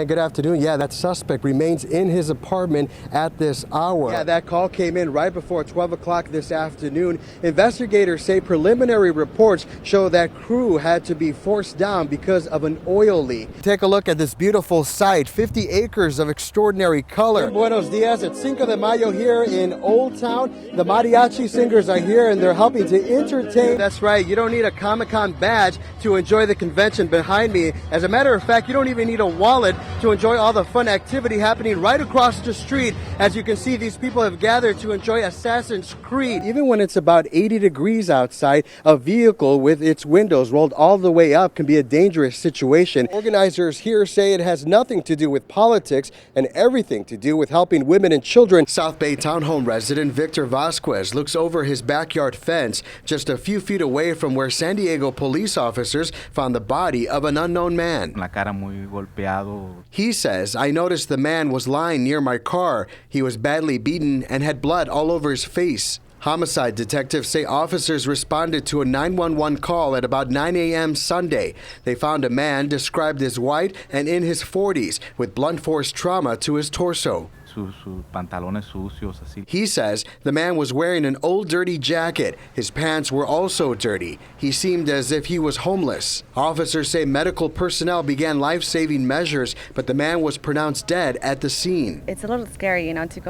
Hey, good afternoon. Yeah, that suspect remains in his apartment at this hour. Yeah, that call came in right before 12 o'clock this afternoon. Investigators say preliminary reports show that crew had to be forced down because of an oil leak. Take a look at this beautiful site, 50 acres of extraordinary color. Buenos dias, it's Cinco de Mayo here in Old Town. The mariachi singers are here and they're helping to entertain. That's right, you don't need a Comic-Con badge to enjoy the convention behind me. As a matter of fact, you don't even need a wallet to enjoy all the fun activity happening right across the street. As you can see, these people have gathered to enjoy Assassin's Creed. Even when it's about 80 degrees outside, a vehicle with its windows rolled all the way up can be a dangerous situation. Organizers here say it has nothing to do with politics and everything to do with helping women and children. South Bay townhome resident Victor Vasquez looks over his backyard fence just a few feet away from where San Diego police officers found the body of an unknown man. La cara muy golpeado. He says, I noticed the man was lying near my car. He was badly beaten and had blood all over his face. Homicide detectives say officers responded to a 911 call at about 9 a.m. Sunday. They found a man described as white and in his 40s with blunt force trauma to his torso. Sus pantalones sucios, así. He says the man was wearing an old dirty jacket. His pants were also dirty. He seemed as if he was homeless. Officers say medical personnel began life-saving measures, but the man was pronounced dead at the scene. It's a little scary, to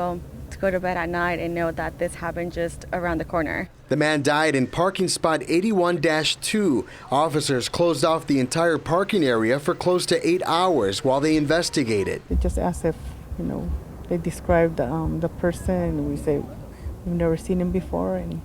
go to bed at night and know that this happened just around the corner. The man died in parking spot 81-2. Officers closed off the entire parking area for close to 8 hours while they investigated. They just asked if, they described the person, and we say we've never seen him before, and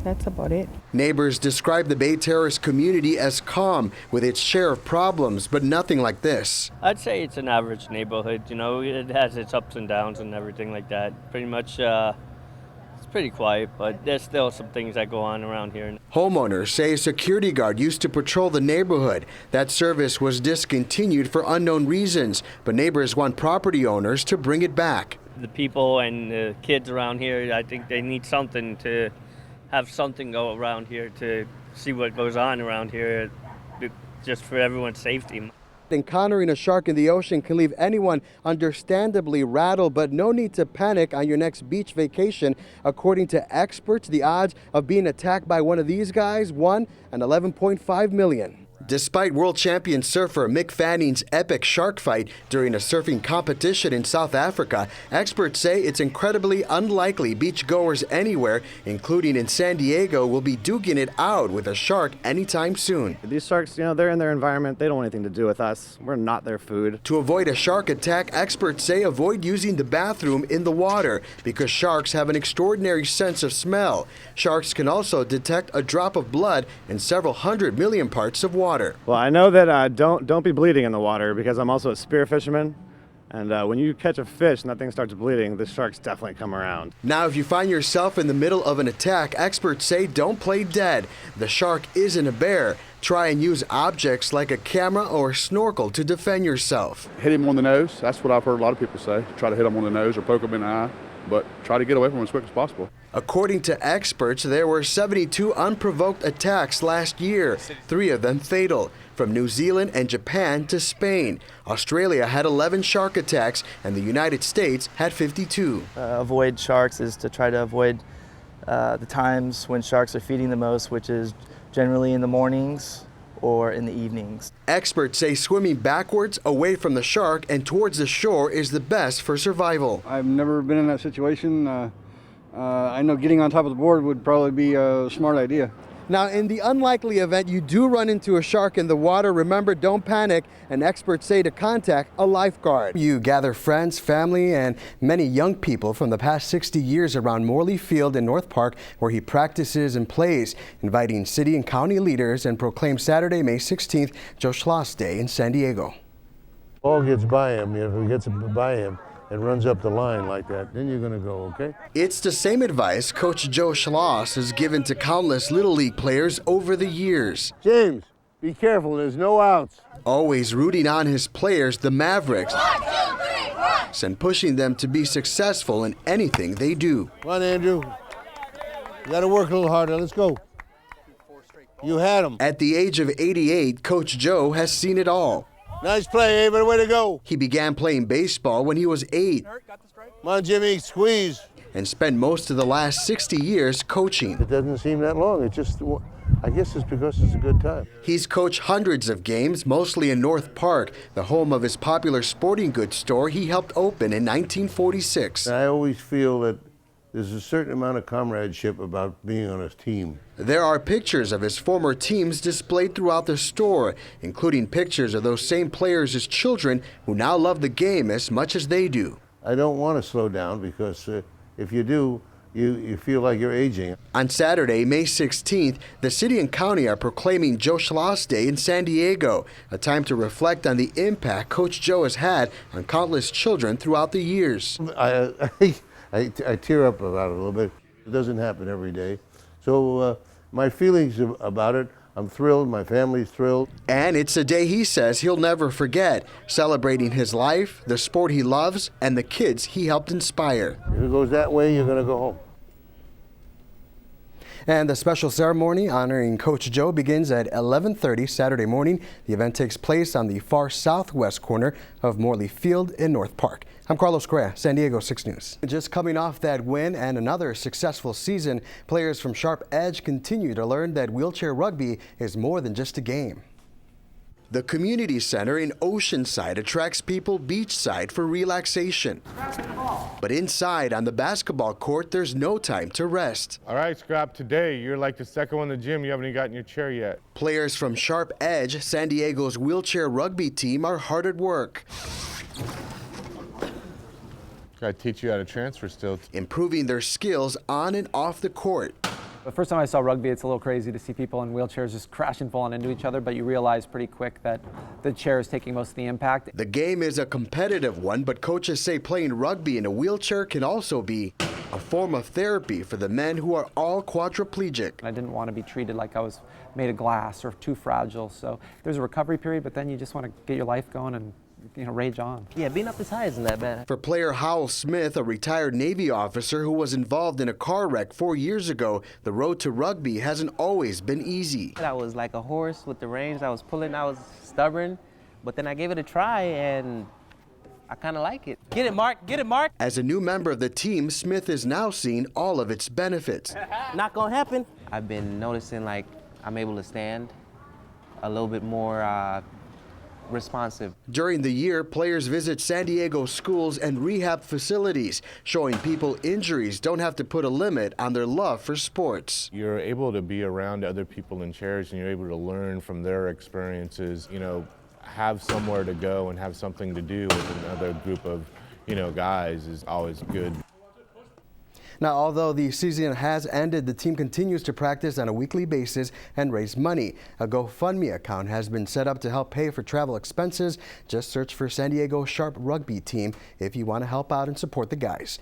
that's about it. Neighbors describe the Bay Terrace community as calm with its share of problems, but nothing like this. I'd say it's an average neighborhood. It has its ups and downs and everything like that. Pretty much, it's pretty quiet, but there's still some things that go on around here. Homeowners say a security guard used to patrol the neighborhood. That service was discontinued for unknown reasons, but neighbors want property owners to bring it back. The people and the kids around here, I think they need something to have something go around here to see what goes on around here, just for everyone's safety. Encountering a shark in the ocean can leave anyone understandably rattled, but no need to panic on your next beach vacation. According to experts, the odds of being attacked by one of these guys, 1 in 11.5 million. Despite world champion surfer Mick Fanning's epic shark fight during a surfing competition in South Africa, experts say it's incredibly unlikely beachgoers anywhere, including in San Diego, will be duking it out with a shark anytime soon. These sharks, they're in their environment. They don't want anything to do with us. We're not their food. To avoid a shark attack, experts say avoid using the bathroom in the water because sharks have an extraordinary sense of smell. Sharks can also detect a drop of blood in several 100 million parts of water. Well, I know that don't be bleeding in the water because I'm also a spear fisherman. And when you catch a fish and that thing starts bleeding, the sharks definitely come around. Now, if you find yourself in the middle of an attack, experts say don't play dead. The shark isn't a bear. Try and use objects like a camera or a snorkel to defend yourself. Hit him on the nose. That's what I've heard a lot of people say. Try to hit him on the nose or poke him in the eye, but try to get away from him as quick as possible. According to experts, there were 72 unprovoked attacks last year, 3 of them fatal. From New Zealand and Japan to Spain, Australia had 11 shark attacks, and the United States had 52. Avoid sharks is to try to avoid the times when sharks are feeding the most, which is generally in the mornings or in the evenings. Experts say swimming backwards, away from the shark, and towards the shore is the best for survival. I've never been in that situation. I know getting on top of the board would probably be a smart idea. Now, in the unlikely event you do run into a shark in the water, remember, don't panic, and experts say to contact a lifeguard. You gather friends, family, and many young people from the past 60 years around Morley Field in North Park, where he practices and plays, inviting city and county leaders, and proclaim Saturday, May 16th, Joe Schloss Day in San Diego. Ball gets by him, if it gets by him, and runs up the line like that, then you're going to go, okay? It's the same advice Coach Joe Schloss has given to countless Little League players over the years. James, be careful, there's no outs. Always rooting on his players, the Mavericks, 1, 2, 3, run! and pushing them to be successful in anything they do. Come on, Andrew. You got to work a little harder. Let's go. You had him. At the age of 88, Coach Joe has seen it all. Nice play, Ava. Way to go. He began playing baseball when he was 8. Come on, Jimmy, squeeze. And spent most of the last 60 years coaching. It doesn't seem that long. It just, I guess it's because it's a good time. He's coached hundreds of games, mostly in North Park, the home of his popular sporting goods store he helped open in 1946. I always feel that there's a certain amount of comradeship about being on a team. There are pictures of his former teams displayed throughout the store, including pictures of those same players as children who now love the game as much as they do. I don't want to slow down because if you do, you feel like you're aging. On Saturday, May 16th, the city and county are proclaiming Joe Schloss Day in San Diego, a time to reflect on the impact Coach Joe has had on countless children throughout the years. I tear up about it a little bit. It doesn't happen every day. So my feelings about it, I'm thrilled, my family's thrilled. And it's a day he says he'll never forget, celebrating his life, the sport he loves, and the kids he helped inspire. If it goes that way, you're going to go home. And the special ceremony honoring Coach Joe begins at 11:30 Saturday morning. The event takes place on the far southwest corner of Morley Field in North Park. I'm Carlos Correa, San Diego 6 News. Just coming off that win and another successful season, players from Sharp Edge continue to learn that wheelchair rugby is more than just a game. The community center in Oceanside attracts people beachside for relaxation. But inside on the basketball court, there's no time to rest. All right, Scrap, today you're like the second one in the gym. You haven't even gotten your chair yet. Players from Sharp Edge, San Diego's wheelchair rugby team, are hard at work. Gotta teach you how to transfer still. Improving their skills on and off the court. The first time I saw rugby, it's a little crazy to see people in wheelchairs just crashing, falling into each other, but you realize pretty quick that the chair is taking most of the impact. The game is a competitive one, but coaches say playing rugby in a wheelchair can also be a form of therapy for the men who are all quadriplegic. I didn't want to be treated like I was made of glass or too fragile, so there's a recovery period, but then you just want to get your life going and rage on. Yeah, being up this high isn't that bad. For player Howell Smith, a retired Navy officer who was involved in a car wreck 4 years ago, the road to rugby hasn't always been easy. I was like a horse with the reins. I was pulling, I was stubborn, but then I gave it a try and I kind of like it. Get it, Mark, get it, Mark. As a new member of the team, Smith is now seeing all of its benefits. Not gonna happen. I've been noticing like I'm able to stand a little bit more responsive. During the year, players visit San Diego schools and rehab facilities, showing people injuries don't have to put a limit on their love for sports. You're able to be around other people in chairs and you're able to learn from their experiences, have somewhere to go and have something to do with another group of, guys is always good. Now, although the season has ended, the team continues to practice on a weekly basis and raise money. A GoFundMe account has been set up to help pay for travel expenses. Just search for San Diego Sharp Rugby Team if you want to help out and support the guys.